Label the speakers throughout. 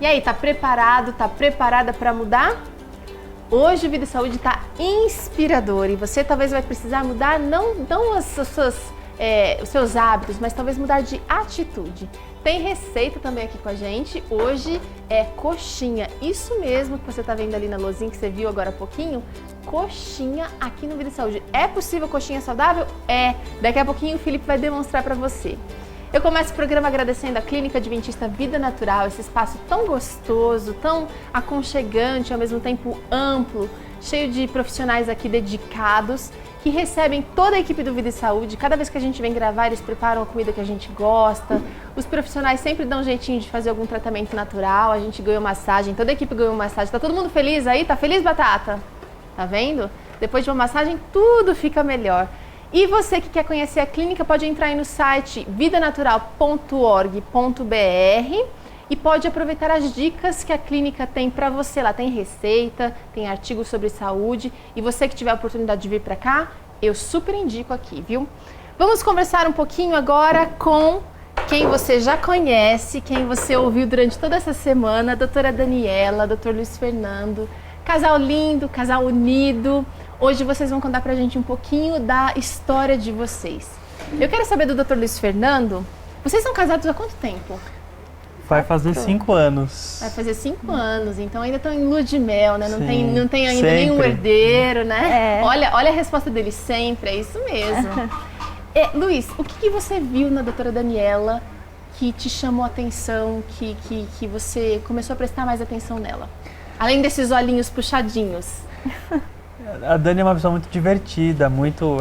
Speaker 1: E aí, tá preparado, tá preparada para mudar? Hoje o Vida e Saúde tá inspirador e você talvez vai precisar mudar não os seus hábitos, mas talvez mudar de atitude. Tem receita também aqui com a gente. Hoje é coxinha, isso mesmo que você tá vendo ali na lozinha que você viu agora há pouquinho, coxinha aqui no Vida e Saúde. É possível coxinha saudável? É. Daqui a pouquinho o Felipe vai demonstrar para você. Eu começo o programa agradecendo a Clínica Adventista Vida Natural, esse espaço tão gostoso, tão aconchegante, ao mesmo tempo amplo, cheio de profissionais aqui dedicados, que recebem toda a equipe do Vida e Saúde. Cada vez que a gente vem gravar, eles preparam a comida que a gente gosta. Os profissionais sempre dão um jeitinho de fazer algum tratamento natural, a gente ganhou massagem, toda a equipe ganhou massagem. Tá todo mundo feliz aí? Tá feliz, Batata? Tá vendo? Depois de uma massagem, tudo fica melhor. E você que quer conhecer a clínica pode entrar aí no site vidanatural.org.br e pode aproveitar as dicas que a clínica tem para você. Lá tem receita, tem artigos sobre saúde e você que tiver a oportunidade de vir para cá, eu super indico aqui, viu? Vamos conversar um pouquinho agora com quem você já conhece, quem você ouviu durante toda essa semana, a doutora Daniela, doutor Luiz Fernando, casal lindo, casal unido. Hoje vocês vão contar pra gente um pouquinho da história de vocês. Eu quero saber do Dr. Luiz Fernando, vocês são casados há quanto tempo?
Speaker 2: Vai fazer 5 anos.
Speaker 1: Vai fazer 5 anos, então ainda estão em lua de mel, né?
Speaker 2: Sim,
Speaker 1: não tem ainda
Speaker 2: sempre.
Speaker 1: nenhum herdeiro, né?
Speaker 3: É.
Speaker 1: Olha a resposta dele sempre, é isso mesmo. Luiz, o que você viu na doutora Daniela que te chamou a atenção, que você começou a prestar mais atenção nela? Além desses olhinhos puxadinhos.
Speaker 2: A Dani é uma pessoa muito divertida,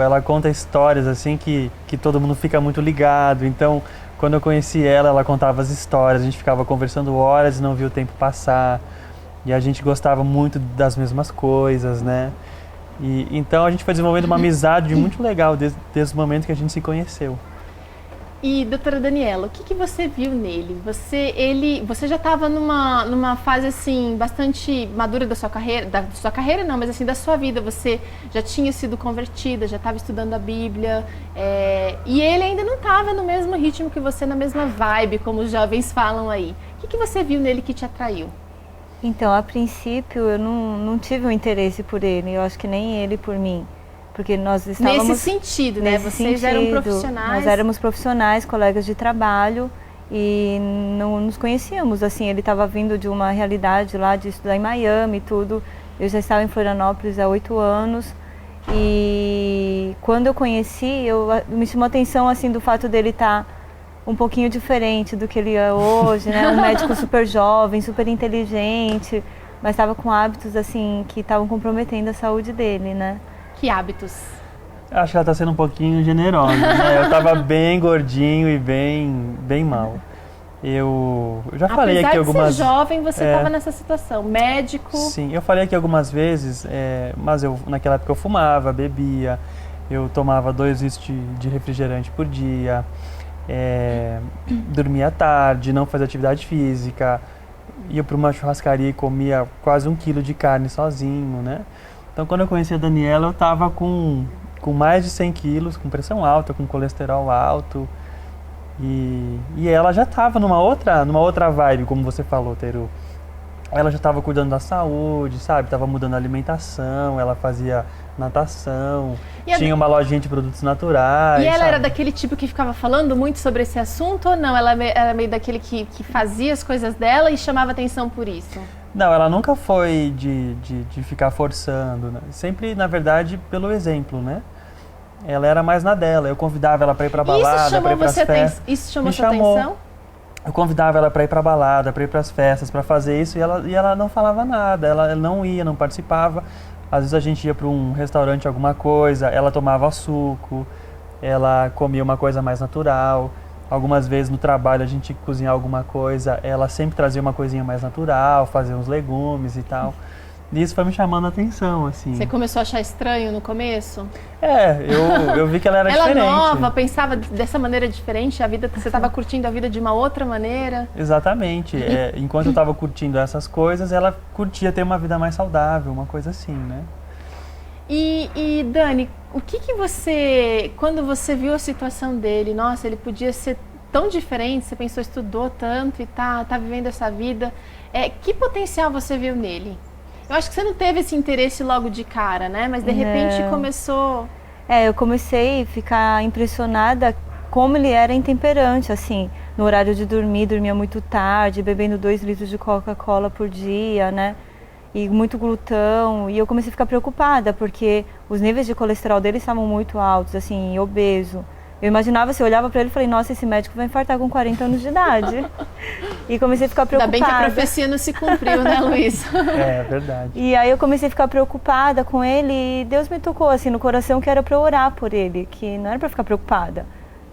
Speaker 2: ela conta histórias assim que todo mundo fica muito ligado. Então, quando eu conheci ela, ela contava as histórias, a gente ficava conversando horas e não via o tempo passar. E a gente gostava muito das mesmas coisas, né? E então a gente foi desenvolvendo uma amizade muito legal desde o momento que a gente se conheceu.
Speaker 1: E, doutora Daniela, o que você viu nele? Você já estava numa fase, assim, bastante madura da sua carreira não, mas assim, da sua vida. Você já tinha sido convertida, já estava estudando a Bíblia, e ele ainda não estava no mesmo ritmo que você, na mesma vibe, como os jovens falam aí. O que você viu nele que te atraiu?
Speaker 3: Então, a princípio, eu não tive um interesse por ele, eu acho que nem ele por mim. Porque nós estávamos...
Speaker 1: Nesse sentido, né? Vocês eram profissionais...
Speaker 3: Nós éramos profissionais, colegas de trabalho e não nos conhecíamos. Assim, ele estava vindo de uma realidade lá de estudar em Miami e tudo. Eu já estava em Florianópolis há 8 anos e quando eu conheci, me chamou a atenção assim, do fato dele estar um pouquinho diferente do que ele é hoje, né? Um médico super jovem, super inteligente, mas estava com hábitos assim que estavam comprometendo a saúde dele, né?
Speaker 1: Que hábitos?
Speaker 2: Acho que ela está sendo um pouquinho generosa, né? Eu estava bem gordinho e bem mal. Eu já falei aqui algumas...
Speaker 1: Apesar de ser jovem, você estava nessa situação, médico...
Speaker 2: Sim, eu falei aqui algumas vezes, mas naquela época eu fumava, bebia, eu tomava 2 litros de refrigerante por dia, dormia tarde, não fazia atividade física, ia para uma churrascaria e comia quase 1 quilo de carne sozinho, né? Então, quando eu conheci a Daniela, eu estava com mais de 100 quilos, com pressão alta, com colesterol alto. E ela já estava numa outra vibe, como você falou, Teru. Ela já estava cuidando da saúde, sabe? Estava mudando a alimentação, ela fazia natação, tinha uma lojinha de produtos naturais.
Speaker 1: E ela
Speaker 2: sabe?
Speaker 1: era daquele tipo que ficava falando muito sobre esse assunto ou não? Ela era meio daquele que fazia as coisas dela e chamava atenção por isso?
Speaker 2: Não, ela nunca foi de ficar forçando, né? Sempre, na verdade, pelo exemplo, né? Ela era mais na dela, eu convidava ela para ir pra balada, para ir pras festas.
Speaker 1: Isso chamou sua atenção?
Speaker 2: Eu convidava ela para ir pra balada, para ir pras festas, para fazer isso, e ela não falava nada, ela não ia, não participava. Às vezes a gente ia para um restaurante, alguma coisa, ela tomava suco, ela comia uma coisa mais natural. Algumas vezes no trabalho a gente cozinhava alguma coisa, ela sempre trazia uma coisinha mais natural, fazia uns legumes e tal. E isso foi me chamando a atenção, assim.
Speaker 1: Você começou a achar estranho no começo?
Speaker 2: Eu vi que ela era diferente.
Speaker 1: Ela nova, pensava dessa maneira diferente, você estava curtindo a vida de uma outra maneira?
Speaker 2: Exatamente. Enquanto eu estava curtindo essas coisas, ela curtia ter uma vida mais saudável, uma coisa assim, né?
Speaker 1: E Dani, o que você, quando você viu a situação dele, nossa, ele podia ser tão diferente, você pensou, estudou tanto e tá vivendo essa vida. Que potencial você viu nele? Eu acho que você não teve esse interesse logo de cara, né? Mas de repente começou...
Speaker 3: Eu comecei a ficar impressionada como ele era intemperante, assim, no horário de dormir, dormia muito tarde, bebendo 2 litros de Coca-Cola por dia, né? E muito glutão, e eu comecei a ficar preocupada, porque os níveis de colesterol dele estavam muito altos, assim, obeso. Eu imaginava, se eu olhava para ele e falei, nossa, esse médico vai infartar com 40 anos de idade. E comecei a ficar preocupada.
Speaker 1: Ainda bem que a profecia não se cumpriu, né, Luiz?
Speaker 2: É verdade.
Speaker 3: E aí eu comecei a ficar preocupada com ele e Deus me tocou assim no coração que era para eu orar por ele, que não era para ficar preocupada,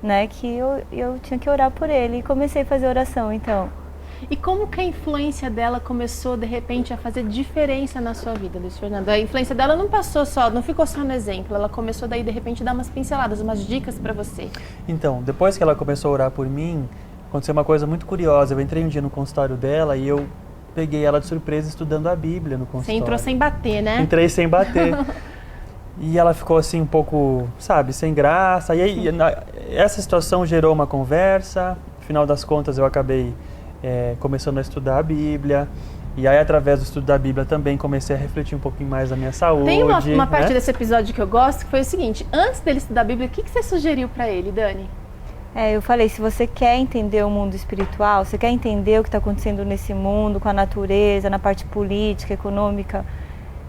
Speaker 3: né, que eu tinha que orar por ele, e comecei a fazer oração, então.
Speaker 1: E como que a influência dela começou, de repente, a fazer diferença na sua vida, Luiz Fernando? A influência dela não ficou só no exemplo, ela começou daí, de repente, a dar umas pinceladas, umas dicas para você.
Speaker 2: Então, depois que ela começou a orar por mim, aconteceu uma coisa muito curiosa. Eu entrei um dia no consultório dela e eu peguei ela de surpresa estudando a Bíblia no consultório.
Speaker 1: Você entrou sem bater, né?
Speaker 2: Entrei sem bater. E ela ficou assim um pouco, sabe, sem graça. E aí, essa situação gerou uma conversa. No final das contas, eu acabei começando a estudar a Bíblia. E aí, através do estudo da Bíblia, também comecei a refletir um pouquinho mais da minha saúde.
Speaker 1: Tem uma parte desse episódio que eu gosto, que foi o seguinte. Antes dele estudar a Bíblia, o que você sugeriu para ele, Dani?
Speaker 3: Eu falei, se você quer entender o mundo espiritual, você quer entender o que está acontecendo nesse mundo, com a natureza, na parte política, econômica,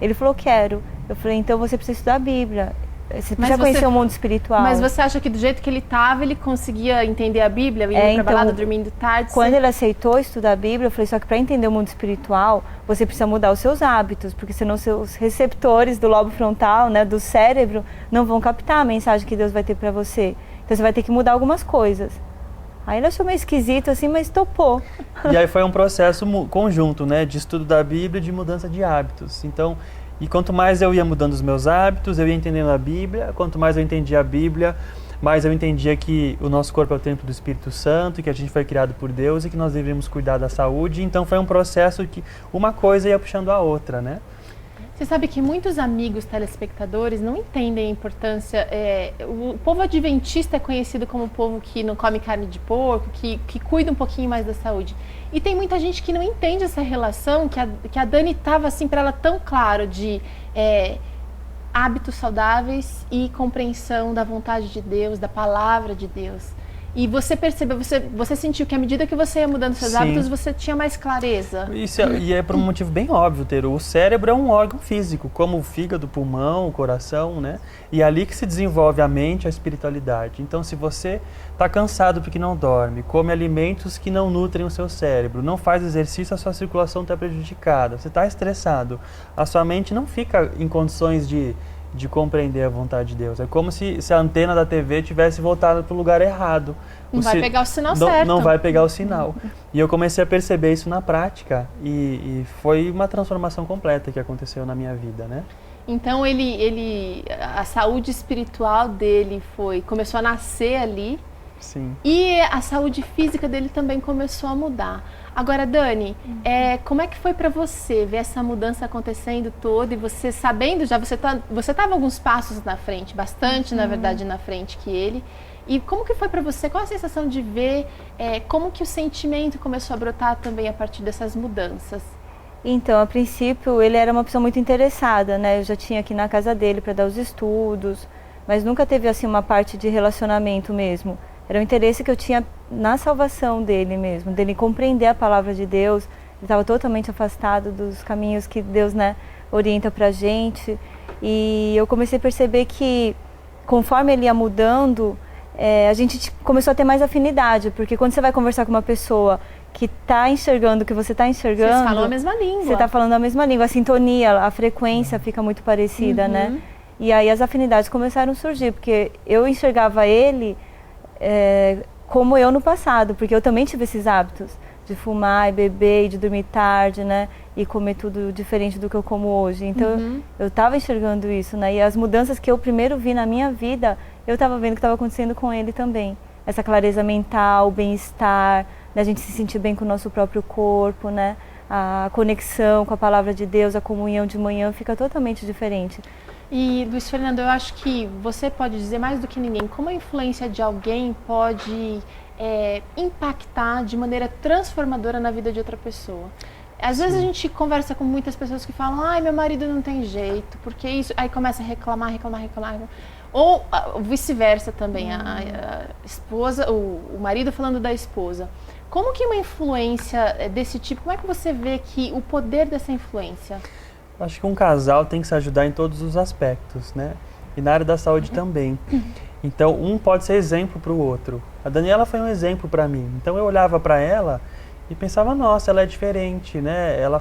Speaker 3: ele falou, quero. Eu falei, então você precisa estudar a Bíblia. Você precisa conhecer o mundo espiritual.
Speaker 1: Mas você acha que do jeito que ele estava, ele conseguia entender a Bíblia, indo pra balada, dormindo tarde?
Speaker 3: Quando ele aceitou estudar a Bíblia, eu falei, só que para entender o mundo espiritual, você precisa mudar os seus hábitos, porque senão seus receptores do lobo frontal, né, do cérebro, não vão captar a mensagem que Deus vai ter para você. Então você vai ter que mudar algumas coisas. Aí ele achou meio esquisito assim, mas topou.
Speaker 2: E aí foi um processo conjunto, né, de estudo da Bíblia e de mudança de hábitos. Então, e quanto mais eu ia mudando os meus hábitos, eu ia entendendo a Bíblia. Quanto mais eu entendia a Bíblia, mais eu entendia que o nosso corpo é o templo do Espírito Santo, que a gente foi criado por Deus e que nós deveríamos cuidar da saúde. Então foi um processo que uma coisa ia puxando a outra, né?
Speaker 1: Você sabe que muitos amigos telespectadores não entendem a importância. O povo adventista é conhecido como o povo que não come carne de porco, que cuida um pouquinho mais da saúde. E tem muita gente que não entende essa relação que a Dani estava assim para ela tão claro de hábitos saudáveis e compreensão da vontade de Deus, da palavra de Deus. E você percebeu, você sentiu que à medida que você ia mudando seus hábitos, você tinha mais clareza.
Speaker 2: Isso e é por um motivo bem óbvio, Teru. O cérebro é um órgão físico, como o fígado, o pulmão, o coração, né? E é ali que se desenvolve a mente e a espiritualidade. Então, se você está cansado porque não dorme, come alimentos que não nutrem o seu cérebro, não faz exercício, a sua circulação está prejudicada, você está estressado, a sua mente não fica em condições de compreender a vontade de Deus. É como se a antena da TV tivesse voltado para o lugar errado.
Speaker 1: Não vai pegar o sinal certo.
Speaker 2: Não vai pegar o sinal. E eu comecei a perceber isso na prática e foi uma transformação completa que aconteceu na minha vida, né?
Speaker 1: Então a saúde espiritual dele começou a nascer ali.
Speaker 2: Sim. E
Speaker 1: a saúde física dele também começou a mudar. Agora, Dani, como é que foi para você ver essa mudança acontecendo toda e você sabendo já, você estava alguns passos na frente, bastante, na verdade, na frente que ele. E como que foi para você? Qual a sensação de ver como que o sentimento começou a brotar também a partir dessas mudanças?
Speaker 3: Então, a princípio, ele era uma pessoa muito interessada, né? Eu já tinha aqui na casa dele para dar os estudos, mas nunca teve assim uma parte de relacionamento mesmo. Era o interesse que eu tinha na salvação dele mesmo, dele compreender a palavra de Deus. Ele estava totalmente afastado dos caminhos que Deus, né, orienta pra gente. E eu comecei a perceber que, conforme ele ia mudando, a gente começou a ter mais afinidade. Porque quando você vai conversar com uma pessoa que está enxergando o que você está enxergando...
Speaker 1: Vocês falam a mesma língua.
Speaker 3: Você está falando a mesma língua. A sintonia, a frequência fica muito parecida, né? E aí as afinidades começaram a surgir, porque eu enxergava ele... como eu no passado, porque eu também tive esses hábitos de fumar e beber e de dormir tarde, né, e comer tudo diferente do que eu como hoje. Então eu estava enxergando isso, né, e as mudanças que eu primeiro vi na minha vida, eu estava vendo que estava acontecendo com ele também. Essa clareza mental, o bem-estar, né, a gente se sentir bem com o nosso próprio corpo, né, a conexão com a palavra de Deus, a comunhão de manhã fica totalmente diferente.
Speaker 1: E, Luiz Fernando, eu acho que você pode dizer mais do que ninguém como a influência de alguém pode impactar de maneira transformadora na vida de outra pessoa. Às vezes a gente conversa com muitas pessoas que falam, ai, meu marido não tem jeito, porque isso... Aí começa a reclamar. Ou vice-versa também, a esposa, o marido falando da esposa. Como que uma influência desse tipo, como é que você vê que o poder dessa influência?
Speaker 2: Acho que um casal tem que se ajudar em todos os aspectos, né? E na área da saúde também. Então, um pode ser exemplo para o outro. A Daniela foi um exemplo para mim. Então, eu olhava para ela e pensava, nossa, ela é diferente, né? Ela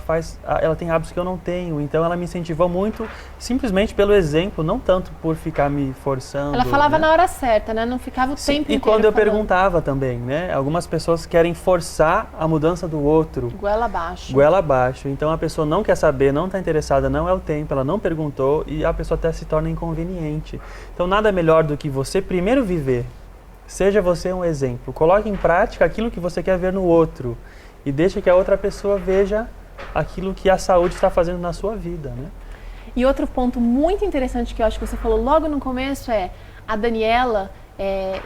Speaker 2: tem hábitos que eu não tenho. Então, ela me incentivou muito, simplesmente pelo exemplo, não tanto por ficar me forçando.
Speaker 1: Ela falava,
Speaker 2: né?
Speaker 1: na hora certa, né? Não ficava o tempo inteiro
Speaker 2: E quando eu
Speaker 1: falando.
Speaker 2: perguntava também, né? Algumas pessoas querem forçar a mudança do outro.
Speaker 1: Goela abaixo.
Speaker 2: Goela abaixo. Então, a pessoa não quer saber, não está interessada, não é o tempo, ela não perguntou e a pessoa até se torna inconveniente. Então, nada melhor do que você primeiro viver. Seja você um exemplo. Coloque em prática aquilo que você quer ver no outro. E deixe que a outra pessoa veja aquilo que a saúde está fazendo na sua vida, né?
Speaker 1: E outro ponto muito interessante que eu acho que você falou logo no começo a Daniela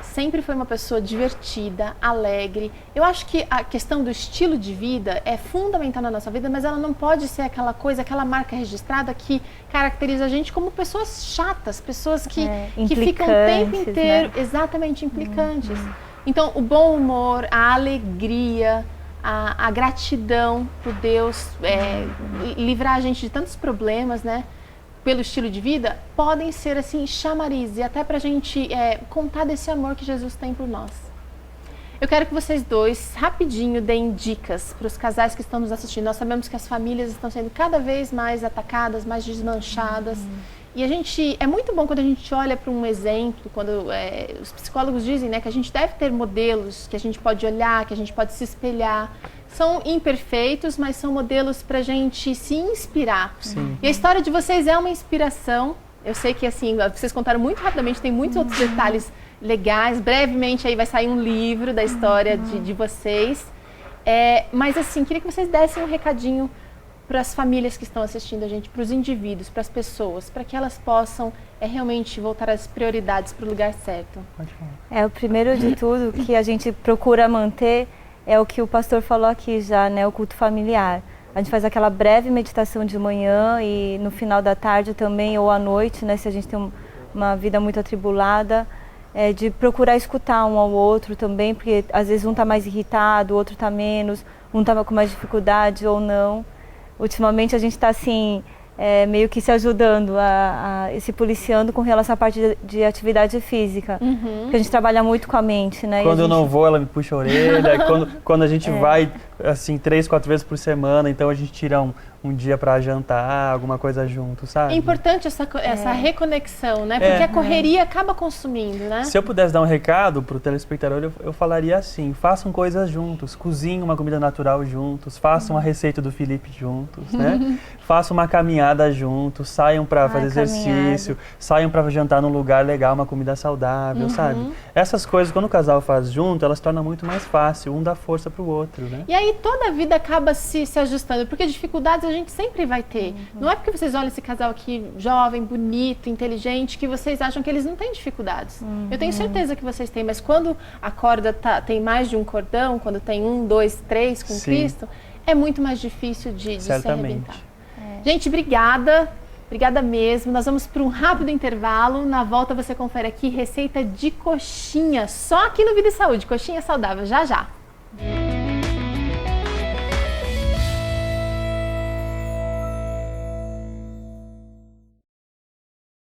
Speaker 1: sempre foi uma pessoa divertida, alegre. Eu acho que a questão do estilo de vida é fundamental na nossa vida, mas ela não pode ser aquela coisa, aquela marca registrada que caracteriza a gente como pessoas chatas, pessoas que ficam o tempo inteiro, né? Exatamente, implicantes. Então, o bom humor, a alegria, a gratidão por Deus livrar a gente de tantos problemas, né? Pelo estilo de vida, podem ser assim chamarizes e até pra gente contar desse amor que Jesus tem por nós. Eu quero que vocês dois rapidinho deem dicas para os casais que estão nos assistindo. Nós sabemos que as famílias estão sendo cada vez mais atacadas, mais desmanchadas. E é muito bom quando a gente olha para um exemplo, quando os psicólogos dizem, né, que a gente deve ter modelos que a gente pode olhar, que a gente pode se espelhar. São imperfeitos, mas são modelos para a gente se inspirar.
Speaker 2: Sim.
Speaker 1: E a história de vocês é uma inspiração. Eu sei que assim, vocês contaram muito rapidamente, tem muitos outros detalhes legais. Brevemente aí vai sair um livro da história de vocês. Mas assim, queria que vocês dessem um recadinho para as famílias que estão assistindo a gente, para os indivíduos, para as pessoas, para que elas possam realmente voltar as prioridades para o lugar certo.
Speaker 2: Pode falar.
Speaker 3: O primeiro de tudo que a gente procura manter é o que o pastor falou aqui já, né? O culto familiar. A gente faz aquela breve meditação de manhã e no final da tarde também, ou à noite, né? Se a gente tem uma vida muito atribulada, de procurar escutar um ao outro também, porque às vezes um está mais irritado, o outro está menos, um está com mais dificuldade ou não. Ultimamente a gente está assim, meio que se ajudando, se policiando com relação à parte de atividade física. Porque a gente trabalha muito com a mente, né?
Speaker 2: Quando eu não vou, ela me puxa a orelha. quando a gente vai, assim, 3, 4 vezes por semana, então a gente tira um dia para jantar, alguma coisa junto, sabe?
Speaker 1: É importante essa reconexão, né? Porque a correria acaba consumindo, né?
Speaker 2: Se eu pudesse dar um recado pro telespectador, eu falaria assim: façam coisas juntos, cozinhem uma comida natural juntos, façam a receita do Felipe juntos, né? Façam uma caminhada juntos, saiam para fazer exercício, saiam para jantar num lugar legal, uma comida saudável, sabe? Essas coisas, quando o casal faz junto, elas tornam muito mais fácil, um dá força pro outro, né?
Speaker 1: E aí toda a vida acaba se ajustando, porque dificuldades a gente sempre vai ter. Não é porque vocês olham esse casal aqui jovem, bonito, inteligente, que vocês acham que eles não têm dificuldades. Eu tenho certeza que vocês têm, mas quando a corda tem mais de um cordão, quando tem 1, 2, 3 com Cristo, é muito mais difícil de se arrebentar. Gente, obrigada. Obrigada mesmo. Nós vamos para um rápido intervalo. Na volta você confere aqui receita de coxinha, só aqui no Vida e Saúde. Coxinha saudável, já já.